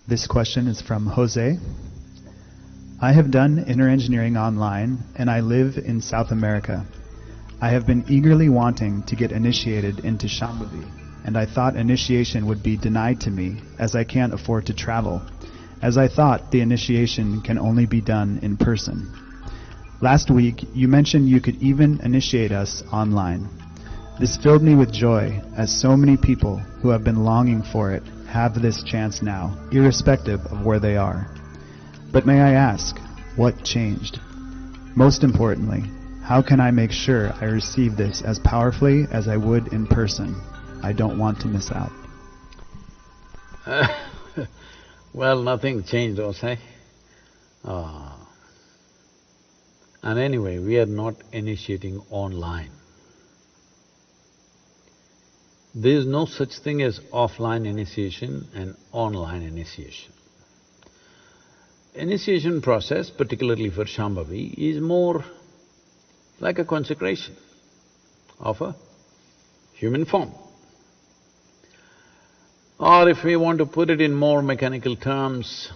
This question is from Jose. I have done inner engineering online and I live in South America. I have been eagerly wanting to get initiated into Shambhavi, and I thought initiation would be denied to me as I can't afford to travel, as I thought the initiation can only be done in person. Last week, you mentioned you could even initiate us online. This filled me with joy, as so many people who have been longing for it have this chance now, irrespective of where they are. But may I ask, what changed? Most importantly, how can I make sure I receive this as powerfully as I would in person? I don't want to miss out. Well, nothing changed, Jose. And anyway, we are not initiating online. There is no such thing as offline initiation and online initiation. Initiation process, particularly for Shambhavi, is more like a consecration of a human form. Or if we want to put it in more mechanical terms,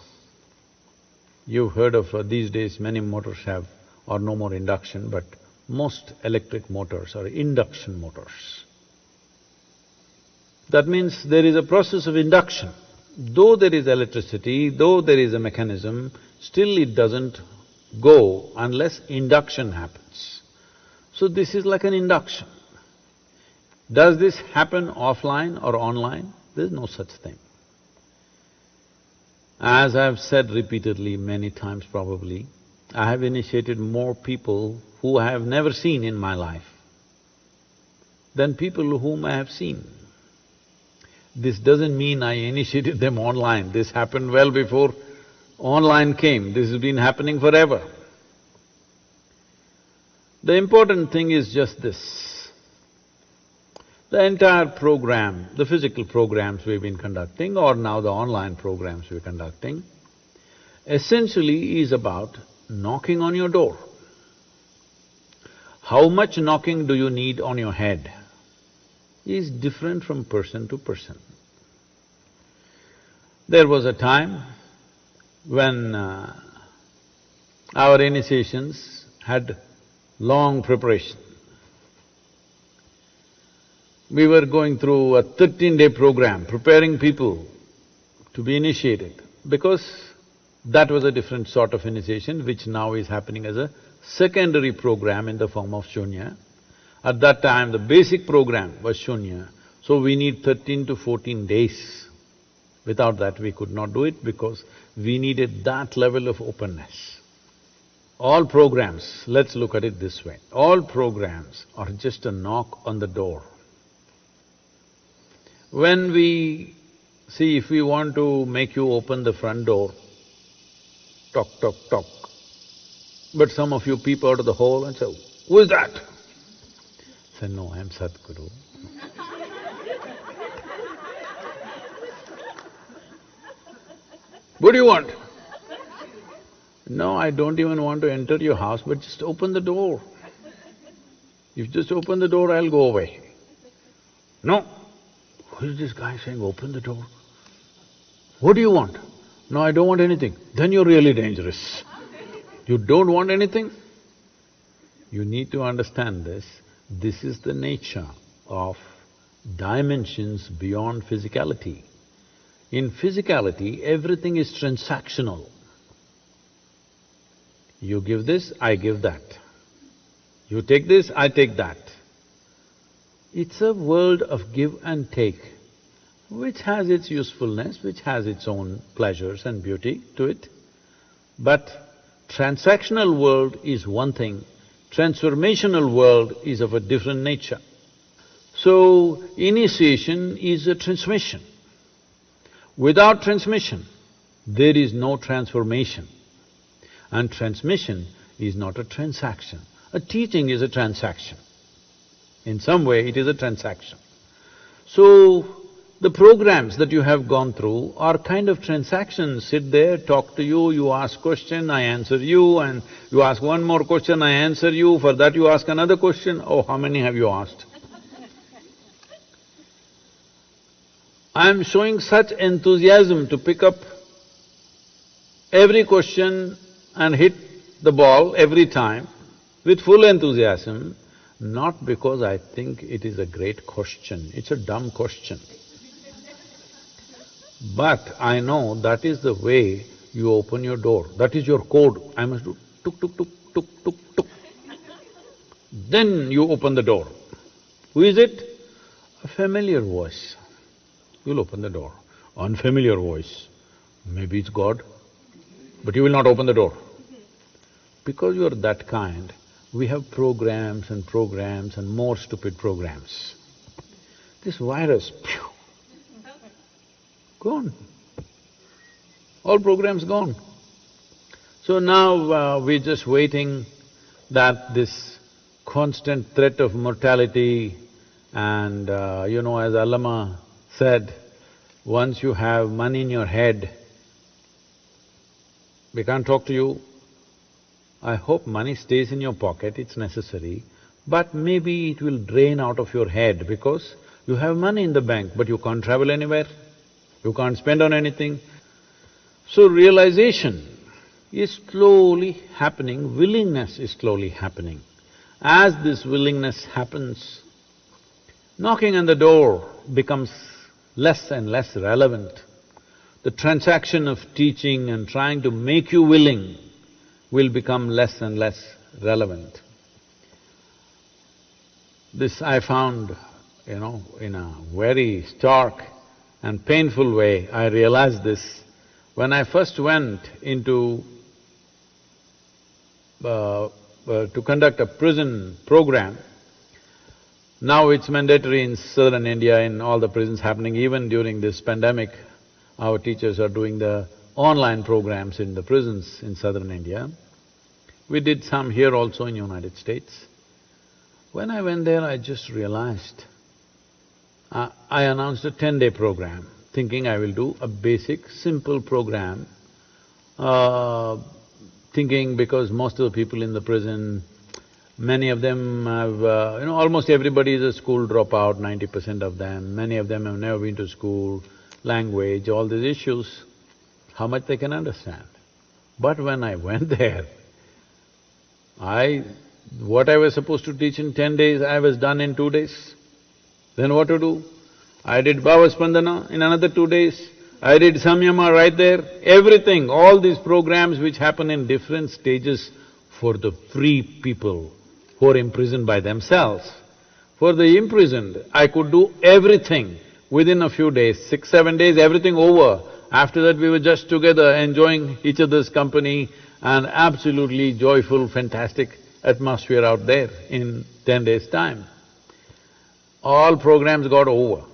you've heard of these days many motors have or no more induction, but most electric motors are induction motors. That means there is a process of induction. Though there is electricity, though there is a mechanism, still it doesn't go unless induction happens. So this is like an induction. Does this happen offline or online? There's no such thing. As I've said repeatedly many times probably, I have initiated more people who I have never seen in my life than people whom I have seen. This doesn't mean I initiated them online. This happened well before online came. This has been happening forever. The important thing is just this. The entire program, the physical programs we've been conducting or now the online programs we're conducting, essentially is about knocking on your door. How much knocking do you need on your head is different from person to person. There was a time when our initiations had long preparation. We were going through a 13-day program, preparing people to be initiated, because that was a different sort of initiation which now is happening as a secondary program in the form of Shunya. At that time, the basic program was Shunya, so we need 13 to 14 days. Without that, we could not do it because we needed that level of openness. All programs, let's look at it this way, all programs are just a knock on the door. When we… see, if we want to make you open the front door, tock, tock, tock, but some of you peep out of the hole and say, "Who is that?" Say, "No, I'm Sadhguru." "What do you want?" "No, I don't even want to enter your house, but just open the door. If you just open the door, I'll go away." "No." "Who is this guy saying, open the door? What do you want?" "No, I don't want anything." "Then you're really dangerous. You don't want anything?" You need to understand this. This is the nature of dimensions beyond physicality. In physicality, everything is transactional. You give this, I give that. You take this, I take that. It's a world of give and take, which has its usefulness, which has its own pleasures and beauty to it. But transactional world is one thing, transformational world is of a different nature. So, initiation is a transmission. Without transmission, there is no transformation. And transmission is not a transaction. A teaching is a transaction. In some way, it is a transaction. So, the programs that you have gone through are kind of transactions. Sit there, talk to you, you ask question, I answer you, and you ask one more question, I answer you, for that you ask another question. Oh, how many have you asked? I am showing such enthusiasm to pick up every question and hit the ball every time with full enthusiasm, not because I think it is a great question, it's a dumb question. But I know that is the way you open your door, that is your code. I must do tuk tuk tuk tuk tuk tuk. Then you open the door. Who is it? A familiar voice. You'll open the door. Unfamiliar voice, maybe it's God, but you will not open the door. Because you are that kind, we have programs and more stupid programs. This virus, phew, gone. All programs gone. So now we're just waiting that this constant threat of mortality and as Allama said, once you have money in your head, we can't talk to you. I hope money stays in your pocket, it's necessary, but maybe it will drain out of your head because you have money in the bank, but you can't travel anywhere, you can't spend on anything. So realization is slowly happening, willingness is slowly happening. As this willingness happens, knocking on the door becomes less and less relevant. The transaction of teaching and trying to make you willing will become less and less relevant. This I found, in a very stark and painful way, I realized this. When I first went into to conduct a prison program, now it's mandatory in southern India, in all the prisons happening, even during this pandemic, our teachers are doing the online programs in the prisons in southern India. We did some here also in United States. When I went there, I just realized, I announced a 10-day program, thinking I will do a basic, simple program, thinking because most of the people in the prison, many of them have… almost everybody is a school dropout, 90% of them. Many of them have never been to school, language, all these issues, how much they can understand. But when I went there, what I was supposed to teach in 10 days, I was done in 2 days. Then what to do? I did Bhava Spandana in another 2 days, I did Samyama right there, everything, all these programs which happen in different stages for the free people who are imprisoned by themselves. For the imprisoned, I could do everything within a few days, 6, 7 days, everything over. After that, we were just together enjoying each other's company and absolutely joyful, fantastic atmosphere out there in 10 days' time. All programs got over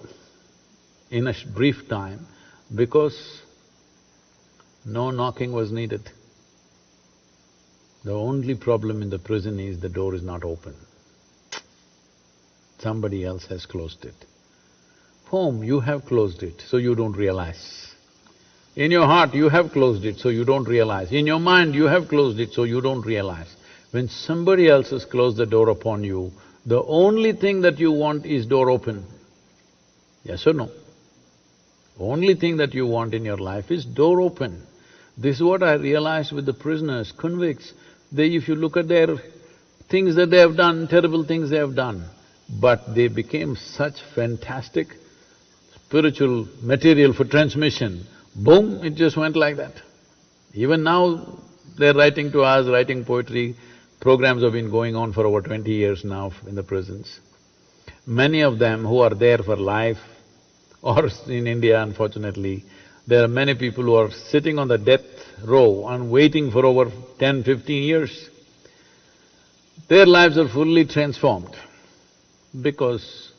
in a brief time because no knocking was needed. The only problem in the prison is the door is not open. Somebody else has closed it. Home, you have closed it, so you don't realize. In your heart, you have closed it, so you don't realize. In your mind, you have closed it, so you don't realize. When somebody else has closed the door upon you, the only thing that you want is door open. Yes or no? Only thing that you want in your life is door open. This is what I realized with the prisoners, convicts. If you look at their things that they have done, terrible things they have done, but they became such fantastic spiritual material for transmission. Boom, it just went like that. Even now, they're writing to us, writing poetry. Programs have been going on for over 20 years now in the prisons. Many of them who are there for life, or in India, unfortunately, there are many people who are sitting on the death row and waiting for over 10, 15 years. Their lives are fully transformed because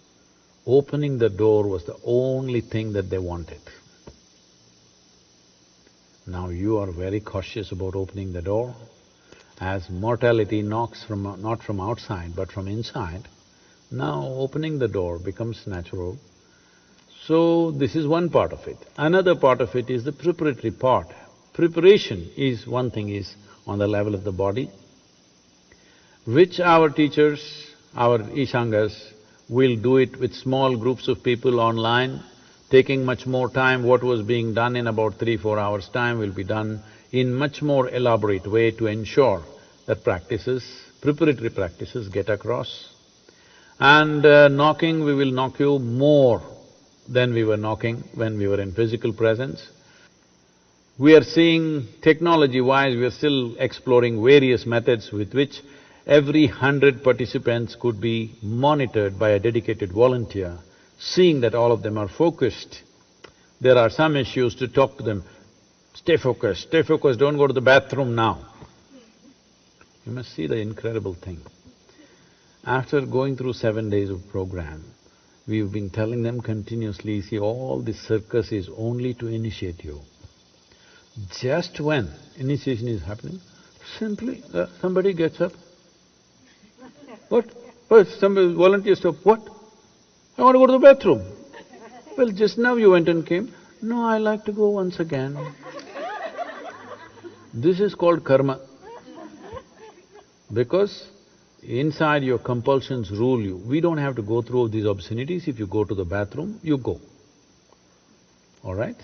opening the door was the only thing that they wanted. Now you are very cautious about opening the door. As mortality knocks not from outside but from inside, now opening the door becomes natural. So this is one part of it. Another part of it is the preparatory part. Preparation is one thing is on the level of the body, which our teachers, our Ishangas will do it with small groups of people online taking much more time. What was being done in about 3-4 hours' time will be done in much more elaborate way to ensure that preparatory practices get across. And knocking, we will knock you more than we were knocking when we were in physical presence. We are seeing, technology-wise, we are still exploring various methods with which every 100 participants could be monitored by a dedicated volunteer, seeing that all of them are focused. There are some issues to talk to them, stay focused, don't go to the bathroom now. You must see the incredible thing. After going through 7 days of program, we've been telling them continuously, see, all this circus is only to initiate you. Just when initiation is happening, simply somebody gets up. What? Somebody volunteers to, what? I want to go to the bathroom. Well, just now you went and came. No, I like to go once again. This is called karma. Because inside your compulsions rule you. We don't have to go through these obscenities. If you go to the bathroom, you go. All right?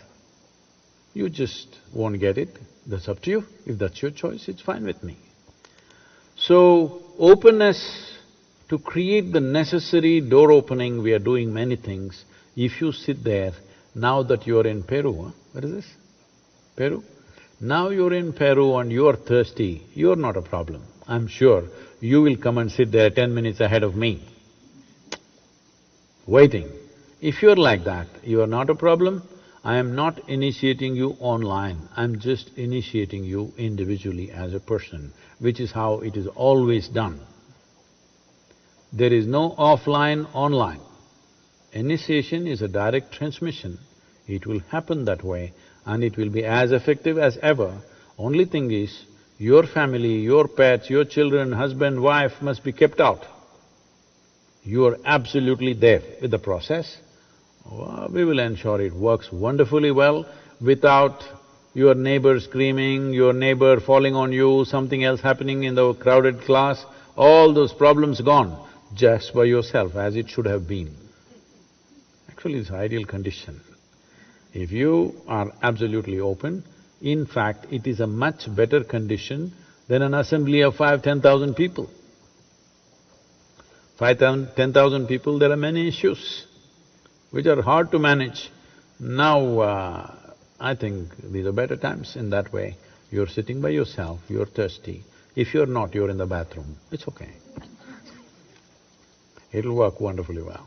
You just won't get it, that's up to you. If that's your choice, it's fine with me. So, openness to create the necessary door opening, we are doing many things. If you sit there, now that you're in Peru, what is this? Peru? Now you're in Peru and you're thirsty, you're not a problem. I'm sure you will come and sit there 10 minutes ahead of me, waiting. If you're like that, you are not a problem. I am not initiating you online, I'm just initiating you individually as a person, which is how it is always done. There is no offline, online. Initiation is a direct transmission. It will happen that way and it will be as effective as ever. Only thing is, your family, your pets, your children, husband, wife must be kept out. You are absolutely there with the process. We will ensure it works wonderfully well without your neighbor screaming, your neighbor falling on you, something else happening in the crowded class, all those problems gone, just by yourself as it should have been. Actually, it's ideal condition. If you are absolutely open, in fact, it is a much better condition than an assembly of 5,000–10,000 people. 5,000–10,000 people, there are many issues which are hard to manage. Now, I think these are better times in that way. You're sitting by yourself, you're thirsty. If you're not, you're in the bathroom, it's okay. It'll work wonderfully well.